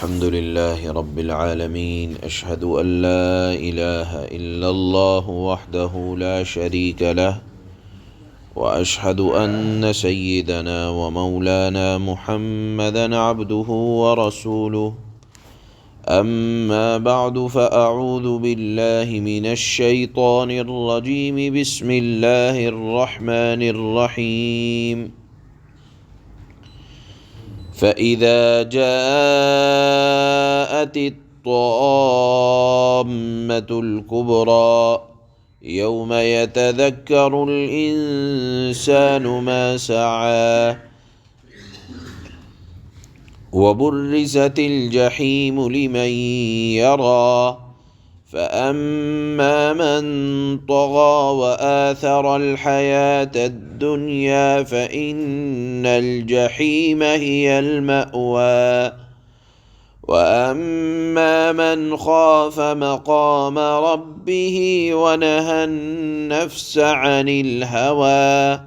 الحمد لله رب العالمين أشهد أن لا إله إلا الله وحده لا شريك له وأشهد أن سيدنا ومولانا محمدا عبده ورسوله أما بعد فأعوذ بالله من الشيطان الرجيم بسم الله الرحمن الرحيم فإذا جاءت الطامة الكبرى يوم يتذكر الإنسان ما سعى وبرزت الجحيم لمن يرى فأما من طغى وآثر الحياة الدنيا فإن الجحيم هي المأوى وأما من خاف مقام ربه ونهى النفس عن الهوى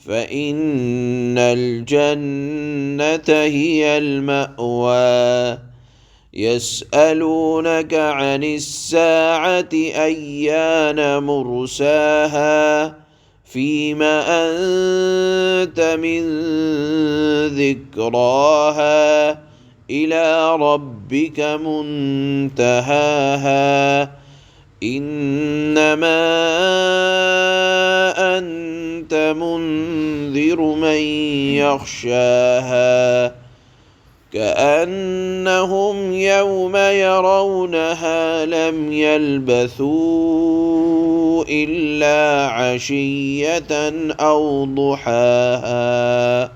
فإن الجنة هي المأوى يسألونك عن الساعة أيان مرساها فيما أنت من ذكراها إلى ربك منتهاها إنما أنت منذر من يخشاها كأنهم يوم يرونها لم يلبثوا إلا عشية أو ضحاها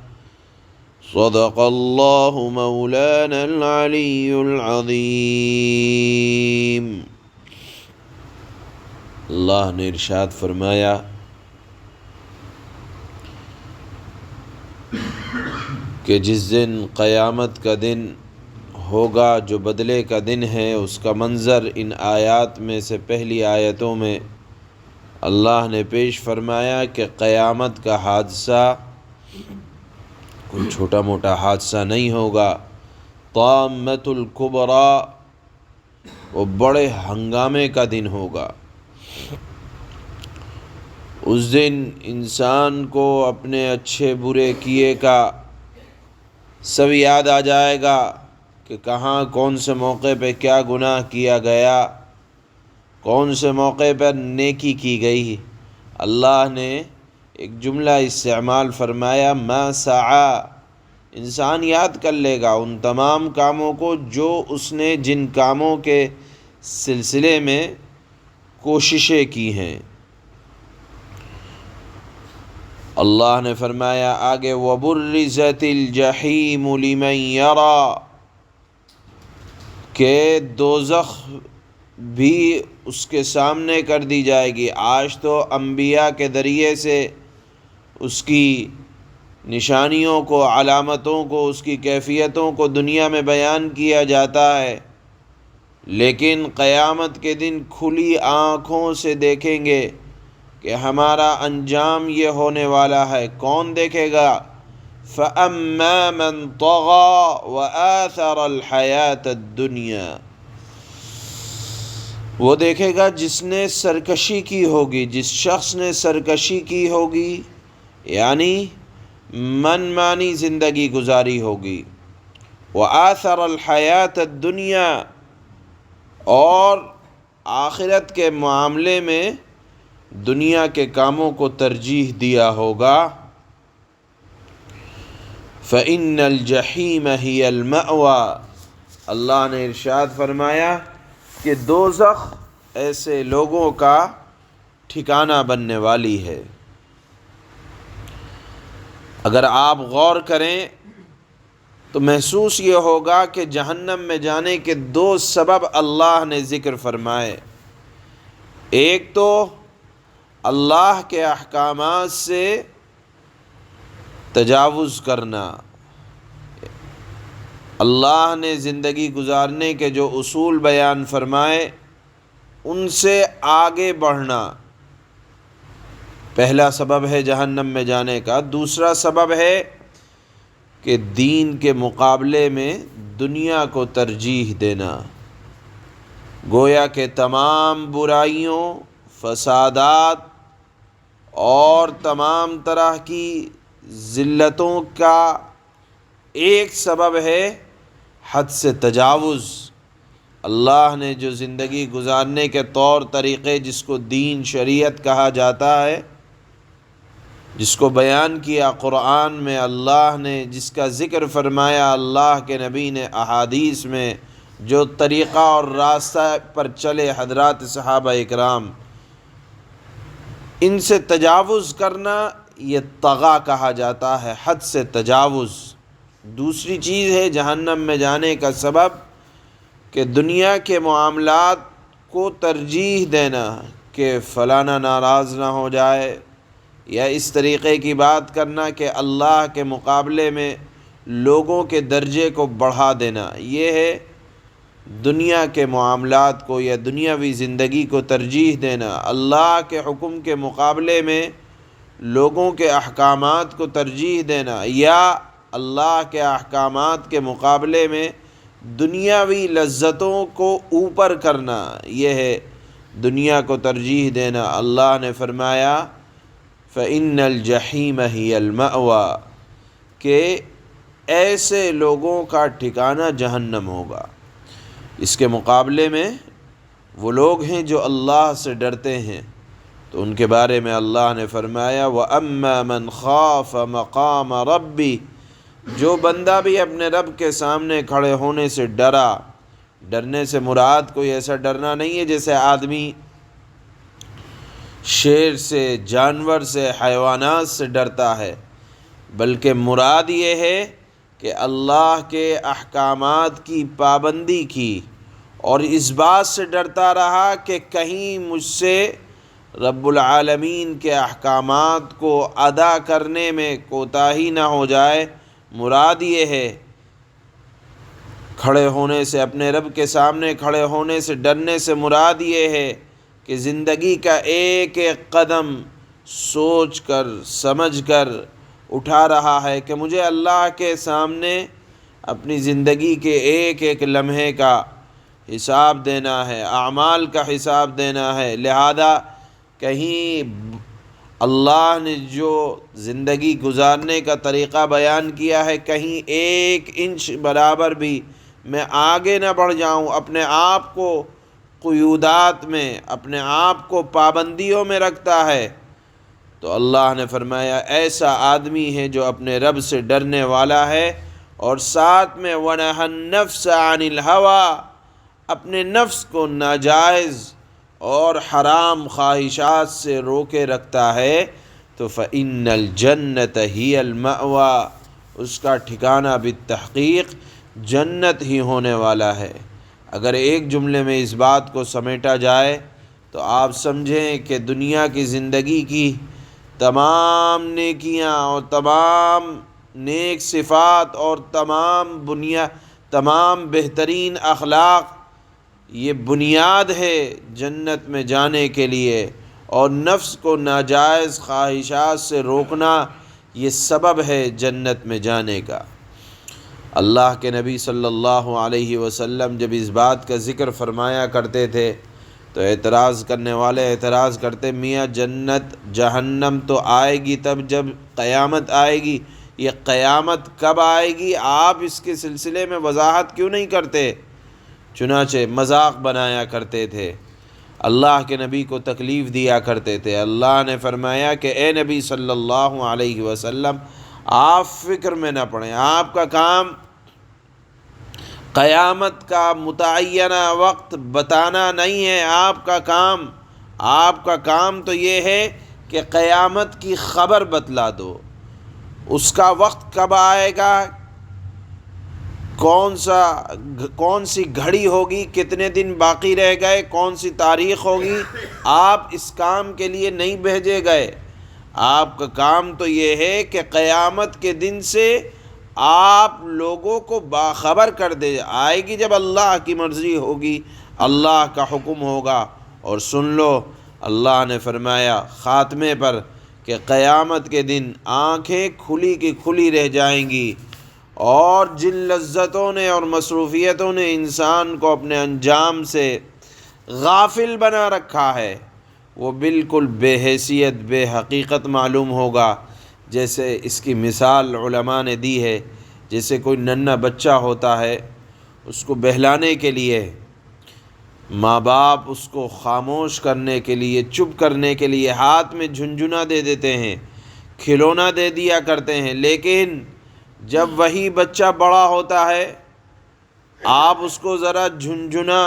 صدق الله مولانا العلي العظيم۔ اللہ نے ارشاد فرمایا کہ جس دن قیامت کا دن ہوگا جو بدلے کا دن ہے، اس کا منظر ان آیات میں سے پہلی آیتوں میں اللہ نے پیش فرمایا کہ قیامت کا حادثہ کوئی چھوٹا موٹا حادثہ نہیں ہوگا۔ طامۃ الکبریٰ، وہ بڑے ہنگامے کا دن ہوگا۔ اس دن انسان کو اپنے اچھے برے کیے کا سب یاد آ جائے گا کہ کہاں کون سے موقع پہ کیا گناہ کیا گیا، کون سے موقع پر نیکی کی گئی۔ اللہ نے ایک جملہ استعمال فرمایا ما سعی، انسان یاد کر لے گا ان تمام کاموں کو جو اس نے جن کاموں کے سلسلے میں کوششیں کی ہیں۔ اللہ نے فرمایا آگے وَبُرِّزَتِ الْجَحِيمُ لِمَنْ يَرَى، کہ دوزخ بھی اس کے سامنے کر دی جائے گی۔ آج تو انبیاء کے ذریعے سے اس کی نشانیوں کو، علامتوں کو، اس کی کیفیتوں کو دنیا میں بیان کیا جاتا ہے، لیکن قیامت کے دن کھلی آنکھوں سے دیکھیں گے کہ ہمارا انجام یہ ہونے والا ہے۔ کون دیکھے گا؟ فَأَمَّا مَنْ طَغَى وَآثَرَ الْحَيَاةَ الدُّنْيَا، وہ دیکھے گا جس نے سرکشی کی ہوگی، جس شخص نے سرکشی کی ہوگی، یعنی من مانی زندگی گزاری ہوگی۔ وَآثَرَ الْحَيَاةَ الدُّنْيَا، اور آخرت کے معاملے میں دنیا کے کاموں کو ترجیح دیا ہوگا۔ فَإِنَّ الْجَحِيمَ هِيَ الْمَأْوَى، اللہ نے ارشاد فرمایا کہ دوزخ ایسے لوگوں کا ٹھکانہ بننے والی ہے۔ اگر آپ غور کریں تو محسوس یہ ہوگا کہ جہنم میں جانے کے دو سبب اللہ نے ذکر فرمائے۔ ایک تو اللہ کے احکامات سے تجاوز کرنا، اللہ نے زندگی گزارنے کے جو اصول بیان فرمائے ان سے آگے بڑھنا، پہلا سبب ہے جہنم میں جانے کا۔ دوسرا سبب ہے کہ دین کے مقابلے میں دنیا کو ترجیح دینا۔ گویا کہ تمام برائیوں، فسادات اور تمام طرح کی ذلتوں کا ایک سبب ہے حد سے تجاوز۔ اللہ نے جو زندگی گزارنے کے طور طریقے، جس کو دین شریعت کہا جاتا ہے، جس کو بیان کیا قرآن میں، اللہ نے جس کا ذکر فرمایا اللہ کے نبی نے احادیث میں، جو طریقہ اور راستہ پر چلے حضرات صحابہ اکرام، ان سے تجاوز کرنا یہ طغا کہا جاتا ہے، حد سے تجاوز۔ دوسری چیز ہے جہنم میں جانے کا سبب کہ دنیا کے معاملات کو ترجیح دینا، کہ فلانا ناراض نہ ہو جائے، یا اس طریقے کی بات کرنا کہ اللہ کے مقابلے میں لوگوں کے درجے کو بڑھا دینا۔ یہ ہے دنیا کے معاملات کو یا دنیاوی زندگی کو ترجیح دینا، اللہ کے حکم کے مقابلے میں لوگوں کے احکامات کو ترجیح دینا، یا اللہ کے احکامات کے مقابلے میں دنیاوی لذتوں کو اوپر کرنا، یہ ہے دنیا کو ترجیح دینا۔ اللہ نے فرمایا فَإِنَّ الْجَحِيمَ هِيَ الْمَأْوَى، کہ ایسے لوگوں کا ٹھکانہ جہنم ہوگا۔ اس کے مقابلے میں وہ لوگ ہیں جو اللہ سے ڈرتے ہیں، تو ان کے بارے میں اللہ نے فرمایا وَأَمَّا مَنْ خَافَ مَقَامَ رَبِّ، جو بندہ بھی اپنے رب کے سامنے کھڑے ہونے سے ڈرا۔ ڈرنے سے مراد کوئی ایسا ڈرنا نہیں ہے جیسے آدمی شیر سے، جانور سے، حیوانات سے ڈرتا ہے، بلکہ مراد یہ ہے کہ اللہ کے احکامات کی پابندی کی، اور اس بات سے ڈرتا رہا کہ کہیں مجھ سے رب العالمین کے احکامات کو ادا کرنے میں کوتاہی نہ ہو جائے۔ مراد یہ ہے کھڑے ہونے سے، اپنے رب کے سامنے کھڑے ہونے سے ڈرنے سے مراد یہ ہے کہ زندگی کا ایک ایک قدم سوچ کر سمجھ کر اٹھا رہا ہے کہ مجھے اللہ کے سامنے اپنی زندگی کے ایک ایک لمحے کا حساب دینا ہے، اعمال کا حساب دینا ہے، لہذا کہیں اللہ نے جو زندگی گزارنے کا طریقہ بیان کیا ہے، کہیں ایک انچ برابر بھی میں آگے نہ بڑھ جاؤں، اپنے آپ کو قیودات میں، اپنے آپ کو پابندیوں میں رکھتا ہے، تو اللہ نے فرمایا ایسا آدمی ہے جو اپنے رب سے ڈرنے والا ہے، اور ساتھ میں وَنَهَى النَّفْسَ عَنِ الْهَوَىٰ، اپنے نفس کو ناجائز اور حرام خواہشات سے روکے رکھتا ہے، تو فَإِنَّ الْجَنَّةَ هِيَ الْمَأْوَىٰ، اس کا ٹھکانہ بالتحقیق جنت ہی ہونے والا ہے۔ اگر ایک جملے میں اس بات کو سمیٹا جائے تو آپ سمجھیں کہ دنیا کی زندگی کی تمام نیکیاں اور تمام نیک صفات اور تمام بہترین اخلاق یہ بنیاد ہے جنت میں جانے کے لیے، اور نفس کو ناجائز خواہشات سے روکنا یہ سبب ہے جنت میں جانے کا۔ اللہ کے نبی صلی اللہ علیہ وسلم جب اس بات کا ذکر فرمایا کرتے تھے تو اعتراض کرنے والے اعتراض کرتے، میاں جنت جہنم تو آئے گی تب جب قیامت آئے گی، یہ قیامت کب آئے گی؟ آپ اس کے سلسلے میں وضاحت کیوں نہیں کرتے؟ چنانچہ مذاق بنایا کرتے تھے، اللہ کے نبی کو تکلیف دیا کرتے تھے۔ اللہ نے فرمایا کہ اے نبی صلی اللہ علیہ وسلم، آپ فکر میں نہ پڑیں، آپ کا کام قیامت کا متعینہ وقت بتانا نہیں ہے، آپ کا کام تو یہ ہے کہ قیامت کی خبر بتلا دو، اس کا وقت کب آئے گا، کون سی گھڑی ہوگی، کتنے دن باقی رہ گئے، کون سی تاریخ ہوگی، آپ اس کام کے لیے نہیں بھیجے گئے۔ آپ کا کام تو یہ ہے کہ قیامت کے دن سے آپ لوگوں کو باخبر کر دے، آئے گی جب اللہ کی مرضی ہوگی، اللہ کا حکم ہوگا۔ اور سن لو، اللہ نے فرمایا خاتمے پر کہ قیامت کے دن آنکھیں کھلی کی کھلی رہ جائیں گی، اور جن لذتوں نے اور مصروفیتوں نے انسان کو اپنے انجام سے غافل بنا رکھا ہے وہ بالکل بے حیثیت بے حقیقت معلوم ہوگا۔ جیسے اس کی مثال علماء نے دی ہے، جیسے کوئی ننھا بچہ ہوتا ہے، اس کو بہلانے کے لیے ماں باپ اس کو خاموش کرنے کے لیے، چپ کرنے کے لیے ہاتھ میں جھنجھنا دے دیتے ہیں، کھلونا دے دیا کرتے ہیں، لیکن جب وہی بچہ بڑا ہوتا ہے آپ اس کو ذرا جھنجھنا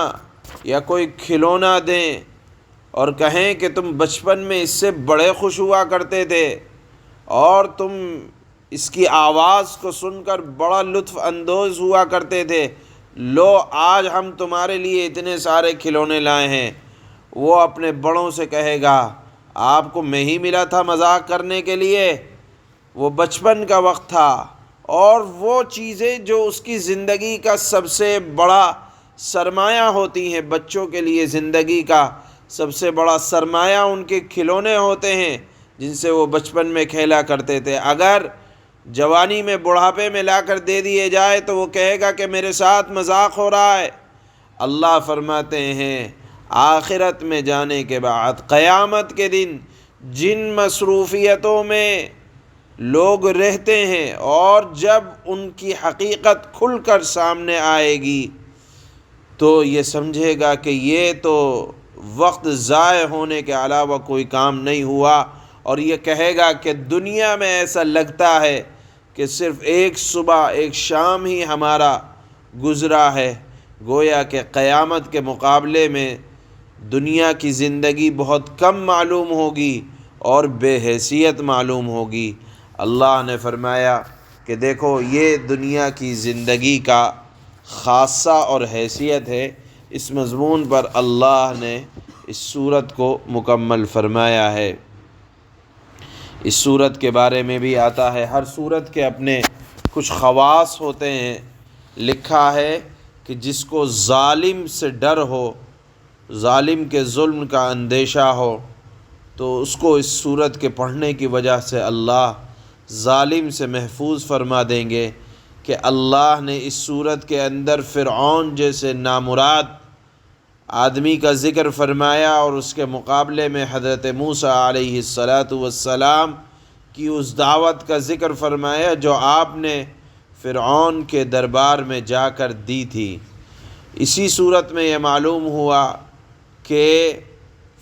یا کوئی کھلونا دیں اور کہیں کہ تم بچپن میں اس سے بڑے خوش ہوا کرتے تھے اور تم اس کی آواز کو سن کر بڑا لطف اندوز ہوا کرتے تھے، لو آج ہم تمہارے لیے اتنے سارے کھلونے لائے ہیں، وہ اپنے بڑوں سے کہے گا آپ کو میں ہی ملا تھا مذاق کرنے کے لیے، وہ بچپن کا وقت تھا۔ اور وہ چیزیں جو اس کی زندگی کا سب سے بڑا سرمایہ ہوتی ہیں، بچوں کے لیے زندگی کا سب سے بڑا سرمایہ ان کے کھلونے ہوتے ہیں جن سے وہ بچپن میں کھیلا کرتے تھے، اگر جوانی میں بڑھاپے میں لا کر دے دیے جائے تو وہ کہے گا کہ میرے ساتھ مذاق ہو رہا ہے۔ اللہ فرماتے ہیں آخرت میں جانے کے بعد قیامت کے دن جن مصروفیتوں میں لوگ رہتے ہیں اور جب ان کی حقیقت کھل کر سامنے آئے گی تو یہ سمجھے گا کہ یہ تو وقت ضائع ہونے کے علاوہ کوئی کام نہیں ہوا، اور یہ کہے گا کہ دنیا میں ایسا لگتا ہے کہ صرف ایک صبح ایک شام ہی ہمارا گزرا ہے، گویا کہ قیامت کے مقابلے میں دنیا کی زندگی بہت کم معلوم ہوگی اور بے حیثیت معلوم ہوگی۔ اللہ نے فرمایا کہ دیکھو یہ دنیا کی زندگی کا خاصہ اور حیثیت ہے، اس مضمون پر اللہ نے اس صورت کو مکمل فرمایا ہے۔ اس صورت کے بارے میں بھی آتا ہے، ہر صورت کے اپنے کچھ خواص ہوتے ہیں۔ لکھا ہے کہ جس کو ظالم سے ڈر ہو، ظالم کے ظلم کا اندیشہ ہو، تو اس کو اس صورت کے پڑھنے کی وجہ سے اللہ ظالم سے محفوظ فرما دیں گے کہ اللہ نے اس صورت کے اندر فرعون جیسے نامراد آدمی کا ذکر فرمایا اور اس کے مقابلے میں حضرت موسیٰ علیہ السلام کی اس دعوت کا ذکر فرمایا جو آپ نے فرعون کے دربار میں جا کر دی تھی۔ اسی صورت میں یہ معلوم ہوا کہ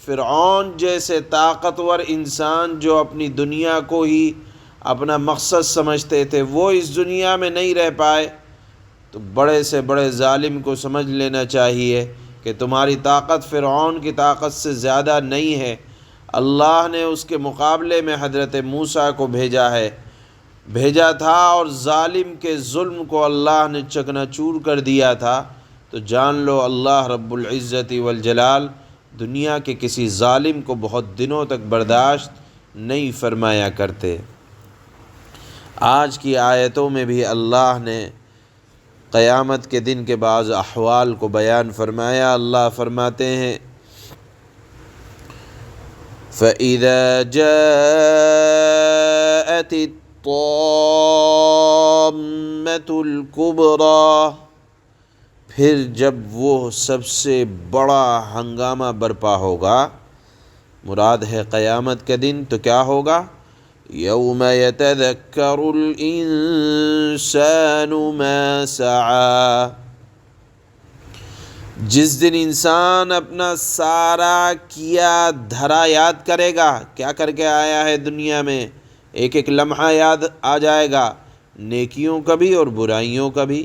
فرعون جیسے طاقتور انسان جو اپنی دنیا کو ہی اپنا مقصد سمجھتے تھے وہ اس دنیا میں نہیں رہ پائے، تو بڑے سے بڑے ظالم کو سمجھ لینا چاہیے کہ تمہاری طاقت فرعون کی طاقت سے زیادہ نہیں ہے۔ اللہ نے اس کے مقابلے میں حضرت موسیٰ کو بھیجا تھا اور ظالم کے ظلم کو اللہ نے چکنا چور کر دیا تھا، تو جان لو اللہ رب العزت والجلال دنیا کے کسی ظالم کو بہت دنوں تک برداشت نہیں فرمایا کرتے۔ آج کی آیتوں میں بھی اللہ نے قیامت کے دن کے بعض احوال کو بیان فرمایا۔ اللہ فرماتے ہیں فَإِذَا جَاءَتِ الطَّامَّةُ الْكُبْرَى، پھر جب وہ سب سے بڑا ہنگامہ برپا ہوگا، مراد ہے قیامت کے دن، تو کیا ہوگا؟ یوم یتذکر الانسان ما سعی، جس دن انسان اپنا سارا کیا دھرا یاد کرے گا، کیا کر کے آیا ہے دنیا میں، ایک ایک لمحہ یاد آ جائے گا، نیکیوں کا بھی اور برائیوں کا بھی۔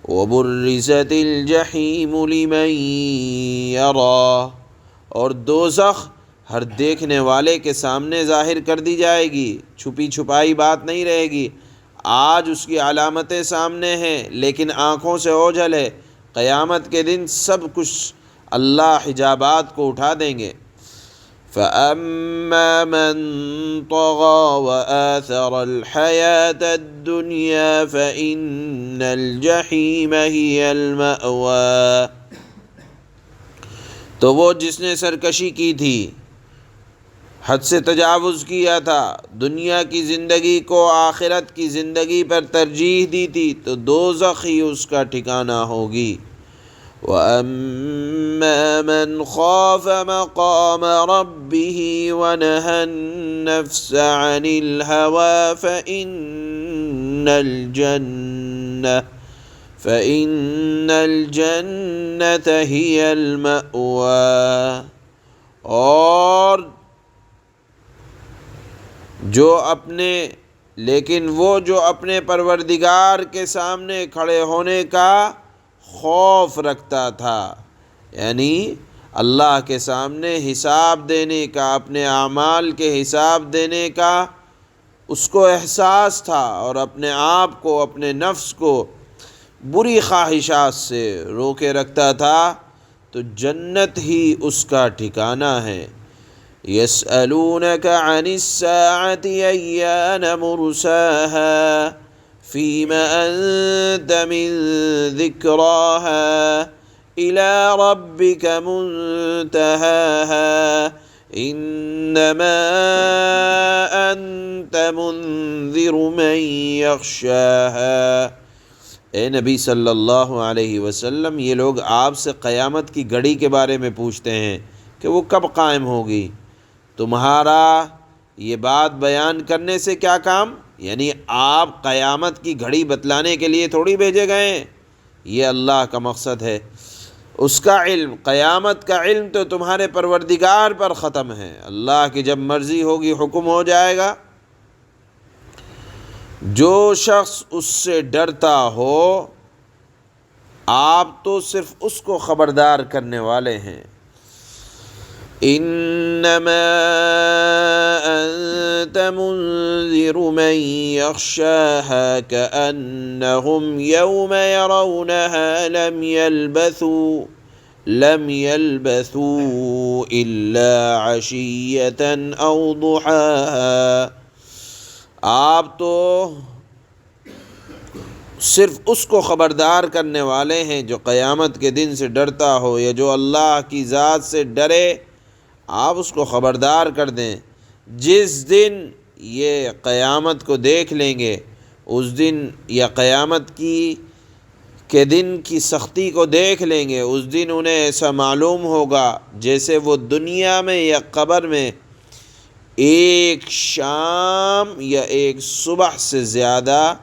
وَبُرِّزَتِ الْجَحِيمُ لِمَنْ يَرَى، اور دوزخ ہر دیکھنے والے کے سامنے ظاہر کر دی جائے گی، چھپی چھپائی بات نہیں رہے گی۔ آج اس کی علامتیں سامنے ہیں لیکن آنکھوں سے اوجھل ہے، قیامت کے دن سب کچھ اللہ حجابات کو اٹھا دیں گے۔ فَأَمَّا مَنْ طَغَى وَآثَرَ الْحَيَاةَ الدُّنْيَا فَإِنَّ الْجَحِيمَ هِيَ الْمَأْوَى، تو وہ جس نے سرکشی کی تھی، حد سے تجاوز کیا تھا، دنیا کی زندگی کو آخرت کی زندگی پر ترجیح دی تھی، تو دوزخ ہی اس کا ٹھکانہ ہوگی۔ وَأَمَّا مَنْ خَافَ مَقَامَ رَبِّهِ وَنَهَى النَّفْسَ عَنِ الْهَوَىٰ فَإِنَّ الْجَنَّةَ هِيَ الْمَأْوَىٰ۔ اور جو اپنے پروردگار کے سامنے کھڑے ہونے کا خوف رکھتا تھا، یعنی اللہ کے سامنے حساب دینے کا، اپنے اعمال کے حساب دینے کا اس کو احساس تھا، اور اپنے آپ کو، اپنے نفس کو بری خواہشات سے روکے رکھتا تھا، تو جنت ہی اس کا ٹھکانہ ہے۔ يَسْأَلُونَكَ عَنِ السَّاعَةِ أَيَّانَ مُرْسَاهَا فِيمَ أَنْتَ مِنْ ذِكْرَاهَا إِلَى رَبِّكَ مُنْتَهَاهَا إِنَّمَا أَنْتَ مُنْذِرُ مَنْ يَخْشَاهَا۔ اے نبی صلی اللہ علیہ وسلم، یہ لوگ آپ سے قیامت کی گھڑی کے بارے میں پوچھتے ہیں کہ وہ کب قائم ہوگی۔ تمہارا یہ بات بیان کرنے سے کیا کام؟ یعنی آپ قیامت کی گھڑی بتلانے کے لیے تھوڑی بھیجے گئے ہیں، یہ اللہ کا مقصد ہے۔ اس کا علم، قیامت کا علم تو تمہارے پروردگار پر ختم ہے، اللہ کی جب مرضی ہوگی حکم ہو جائے گا۔ جو شخص اس سے ڈرتا ہو، آپ تو صرف اس کو خبردار کرنے والے ہیں۔ انما انت منذر من يخشاها كأنهم يوم يرونها لم يلبثوا إلا عشية أو ضحاها۔ آپ تو صرف اس کو خبردار کرنے والے ہیں جو قیامت کے دن سے ڈرتا ہو، یا جو اللہ کی ذات سے ڈرے، آپ اس کو خبردار کر دیں۔ جس دن یہ قیامت کو دیکھ لیں گے، اس دن، یا قیامت کے دن کی سختی کو دیکھ لیں گے، اس دن انہیں ایسا معلوم ہوگا جیسے وہ دنیا میں یا قبر میں ایک شام یا ایک صبح سے زیادہ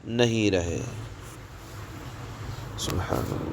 نہیں رہے۔ سبحان اللہ۔